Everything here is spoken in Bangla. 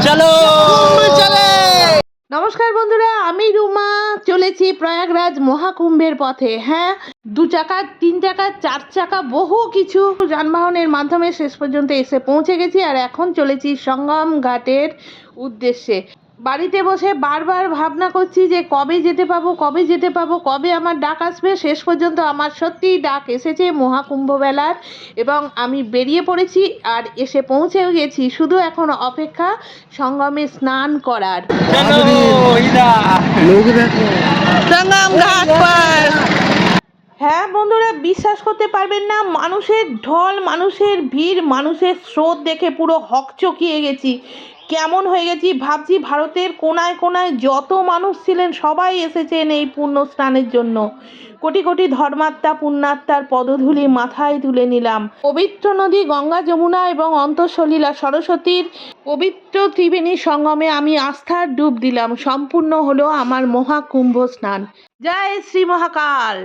চলো চলে। নমস্কার বন্ধুরা, আমি রুমা চলেছি প্রয়াগরাজ মহাকুম্ভের পথে। হ্যাঁ, 2 চাকা 3 চাকা 4 চাকা বহু কিছু যানবাহনের মাধ্যমে শেষ পর্যন্ত এসে পৌঁছে গেছি। আর এখন চলেছি সঙ্গম ঘাটের উদ্দেশ্যে। বাড়িতে বসে বারবার ভাবনা করছি যে কবে যেতে পাবো, কবে যেতে পাবো, কবে আমার ডাক আসবে। শেষ পর্যন্ত আমার সত্যিই ডাক এসেছে মহাকুম্ভ বেলার, এবং আমি বেরিয়ে পড়েছি আর এসে পৌঁছেও গেছি। শুধু এখন অপেক্ষা সঙ্গমে স্নান করার। लोग देखो সঙ্গম ঘাট পার। হ্যাঁ বন্ধুরা, বিশ্বাস করতে পারবেন না, মানুষের ঢল, মানুষের ভিড়, মানুষের স্রোত দেখে পুরো হকচকিয়ে গেছি। কেমন হয়ে গেছি ভাবছি, ভারতের কোনায় কোনায় যত মানুষ ছিলেন সবাই এসেছেন এই পুণ্য স্নানের জন্য। কোটি কোটি ধর্মাত্মা পুণ্যাত্মার পদধূলি মাথায় তুলে নিলাম। পবিত্র নদী গঙ্গা, যমুনা এবং অন্তঃসলীলা সরস্বতীর পবিত্র ত্রিবেণী সঙ্গমে আমি আস্থার ডুব দিলাম। সম্পূর্ণ হলো আমার মহাকুম্ভ স্নান। জয় শ্রী মহাকাল।